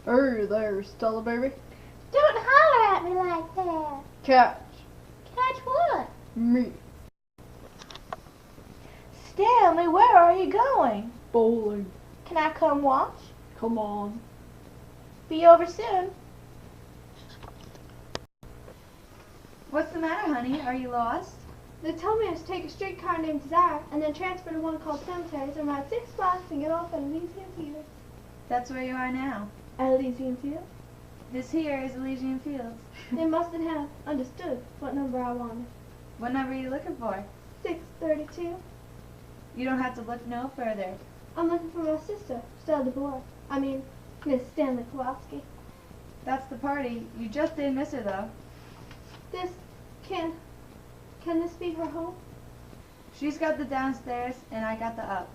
Hey there, Stella baby. Don't holler at me like that. Catch Catch what? me. Stanley, where are you going? Bowling. Can I come watch? Come on. Be over soon. What's the matter, honey? Are you lost? They told me I should take a streetcar named Desire and then transfer to one called Cemeteries and ride 6 blocks and get off at Elysian Fields. That's where you are now. At Elysian Fields? This here is Elysian Fields. They mustn't have understood what number I wanted. What number are you looking for? 632. You don't have to look no further. I'm looking for my sister, Stella DeBoer. I mean, Miss Stanley Kowalski. That's the party. You just did miss her, though. This, can this be her home? She's got the downstairs, and I got the up.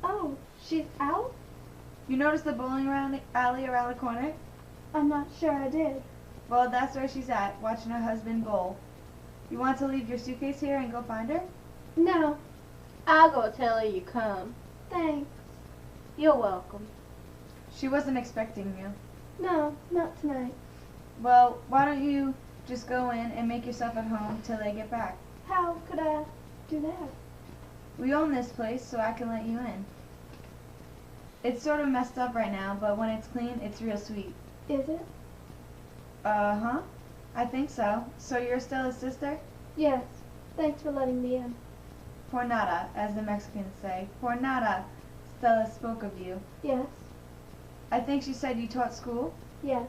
Oh, she's out? You noticed the bowling alley around the corner? I'm not sure I did. Well, that's where she's at, watching her husband bowl. You want to leave your suitcase here and go find her? No, I'll go tell her you come. thanks. You're welcome. She wasn't expecting you. No, not tonight. Well, why don't you just go in and make yourself at home till they get back? How could I do that? We own this place, so I can let you in. It's sort of messed up right now, but when it's clean, it's real sweet. Is it? Uh-huh. I think so. So you're Stella's sister? Yes. Thanks for letting me in. Por nada, as the Mexicans say. Por nada. Stella spoke of you. Yes. I think she said you taught school? Yes.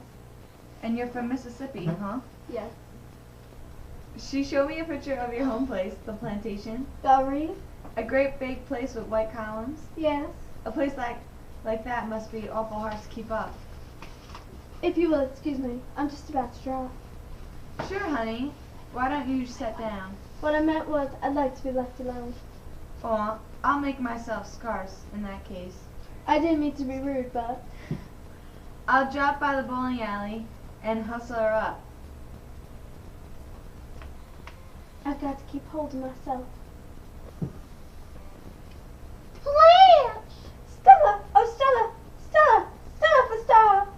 And you're from Mississippi, huh? Yes. She showed me a picture of your home place, the plantation. Belrive? A great big place with white columns. Yes. A place like that must be awful hard to keep up. If you will excuse me, I'm just about to drive. Sure, honey. Why don't you sit down? What I meant was I'd like to be left alone. Oh, I'll make myself scarce in that case. I didn't mean to be rude, but I'll drop by the bowling alley and hustle her up. I've got to keep hold of myself. Blanche! Stella! Oh, Stella! Stella! Stella for Stella!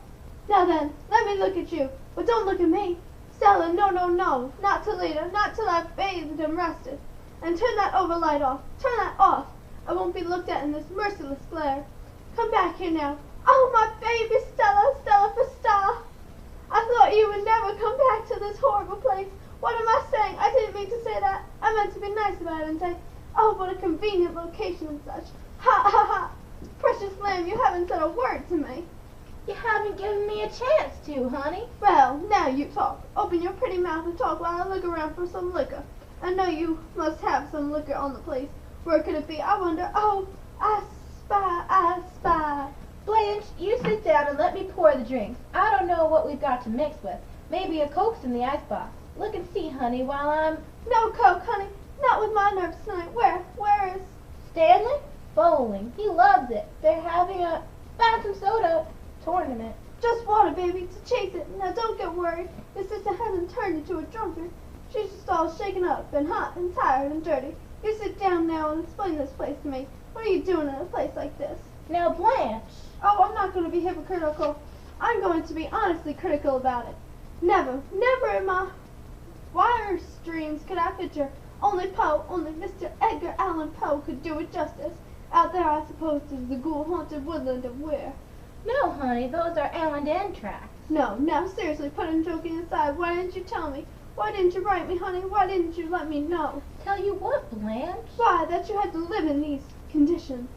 Now then, let me look at you, but don't look at me. Stella, no, no, no. Not till later, not till I've bathed and rested. And turn that overlight off. Turn that off. I won't be looked at in this merciless glare. Come back here now. Oh, my baby Stella, Stella for Stella. I thought you would never come back to this horrible place. What am I saying? I didn't mean to say that. I meant to be nice about it and say, oh, what a convenient location and such. Ha, ha, ha. Precious lamb, you haven't said a word to me. You haven't given me a chance to, honey. Well, now you talk. Open your pretty mouth and talk while I look around for some liquor. I know you must have some liquor on the place. Where could it be? I wonder. Oh, I spy, I spy. Blanche, you sit down and let me pour the drinks. I don't know what we've got to mix with. Maybe a Coke's in the icebox. Look and see, honey, while I'm... No Coke, honey. Not with my nerves tonight. Where is... Stanley? Bowling. He loves it. They're having a phantom soda tournament. Just water, baby, to chase it. Now don't get worried. Your sister hasn't turned into a drunkard. She's just all shaken up and hot and tired and dirty. You sit down now and explain this place to me. What are you doing in a place like this? Now, Blanche. Oh, I'm not going to be hypocritical. I'm going to be honestly critical about it. Never in my wildest dreams could I picture only Mr. Edgar Allan Poe could do it justice. Out there, I suppose, is the ghoul-haunted woodland of Weir. No, honey, those are L&N tracks. No, now seriously, putting joking aside, why didn't you tell me? Why didn't you write me, honey? Why didn't you let me know? Tell you what, Blanche? Why, that you had to live in these conditions.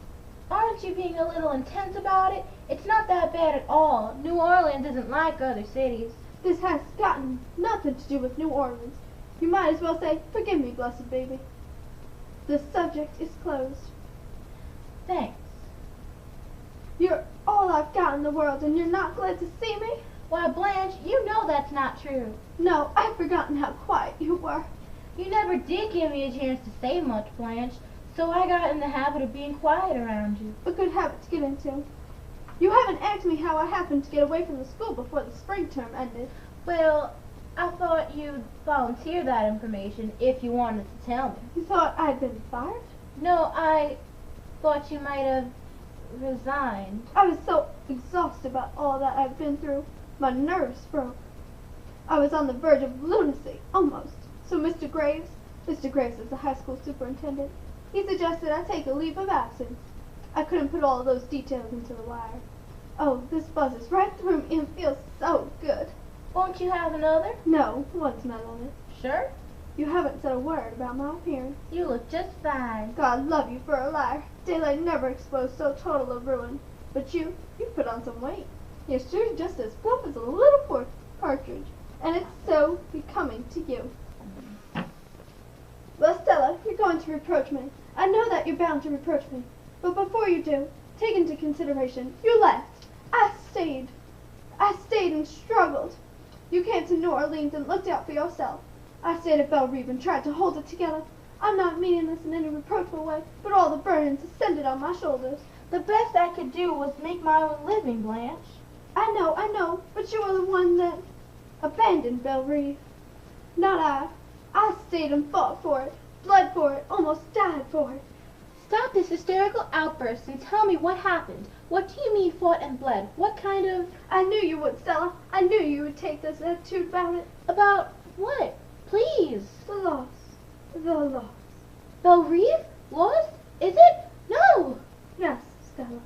Aren't you being a little intense about it? It's not that bad at all. New Orleans isn't like other cities. This has gotten nothing to do with New Orleans. You might as well say, forgive me, blessed baby. The subject is closed. Thanks. You're all I've got in the world, and you're not glad to see me? Why, Blanche, you know that's not true. No, I've forgotten how quiet you were. You never did give me a chance to say much, Blanche, so I got in the habit of being quiet around you. A good habit to get into. You haven't asked me how I happened to get away from the school before the spring term ended. Well, I thought you'd volunteer that information if you wanted to tell me. You thought I'd been fired? No, I thought you might have resigned. I was so exhausted by all that I've been through. My nerves broke. I was on the verge of lunacy, almost. So Mr. Graves is the high school superintendent, he suggested I take a leave of absence. I couldn't put all those details into the wire. Oh, this buzzes right through me and feels so good. Won't you have another? No, what's my limit? Sure. You haven't said a word about my appearance. You look just fine. God love you for a liar. Daylight never exposed so total a ruin. But you put on some weight. Your shoe's just as plump as a little partridge, and it's so becoming to you. Well, Stella, you're going to reproach me. I know that you're bound to reproach me. But before you do, take into consideration, you left. I stayed and struggled. You came to New Orleans and looked out for yourself. I stayed at Belle Reve and tried to hold it together. I'm not meaning this in any reproachful way, but all the burdens ascended on my shoulders. The best I could do was make my own living, Blanche. I know, but you were the one that abandoned Belle Reve. Not I. I stayed and fought for it, bled for it, almost died for it. Stop this hysterical outburst and tell me what happened. What do you mean fought and bled? What kind of... I knew you would, Stella. I knew you would take this attitude about it. About what? Please. The loss. The loss. Belle Reve? Lost? Is it? No. Yes, Stella.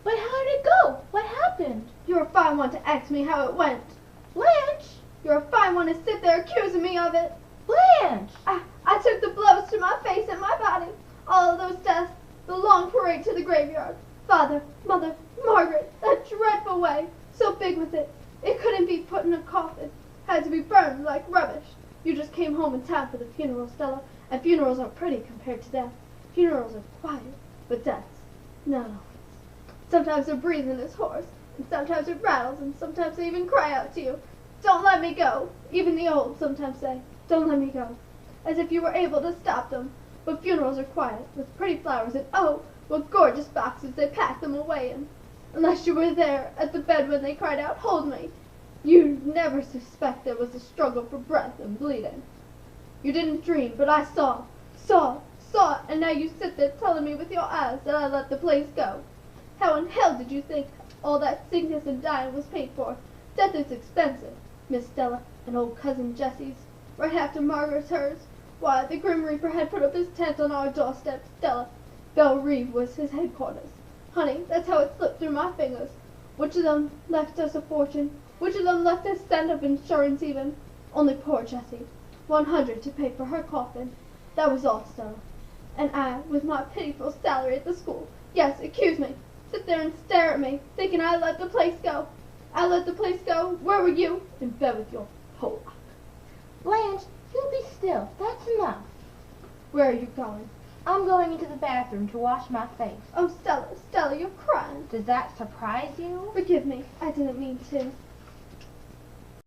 But how did it go? What happened? You're a fine one to ask me how it went. Blanche! You're a fine one to sit there accusing me of it. Blanche! I took the blows to my face and my body. All of those deaths, the long parade to the graveyard. Father, Mother, Margaret, that dreadful way. So big with it. It couldn't be put in a coffin. Had to be burned like rubbish. You just came home in time for the funeral, Stella. And funerals are pretty compared to death. Funerals are quiet, but deaths, not always. Sometimes the breathing is hoarse, and sometimes it rattles, and sometimes they even cry out to you, "Don't let me go." Even the old sometimes say, "Don't let me go," as if you were able to stop them. But funerals are quiet, with pretty flowers, and oh, what gorgeous boxes they pack them away in. Unless you were there at the bed when they cried out, "Hold me," you'd never suspect there was a struggle for breath and bleeding. You didn't dream, but I saw, and now you sit there telling me with your eyes that I let the place go. How in hell did you think all that sickness and dying was paid for? Death is expensive, Miss Stella, and old cousin Jesse's. Right after Margaret's hers, why, the Grim Reaper had put up his tent on our doorstep, Stella. Belle Reve was his headquarters. Honey, that's how it slipped through my fingers. Which of them left us a fortune? Which of them left a cent of insurance even? Only poor Jessie. 100 to pay for her coffin. That was all, Stella. And I, with my pitiful salary at the school, yes, accuse me, sit there and stare at me, thinking I let the place go. I let the place go. Where were you? In bed with your whole lot. Blanche, you be still. That's enough. Where are you going? I'm going into the bathroom to wash my face. Oh, Stella, Stella, you're crying. Does that surprise you? Forgive me. I didn't mean to.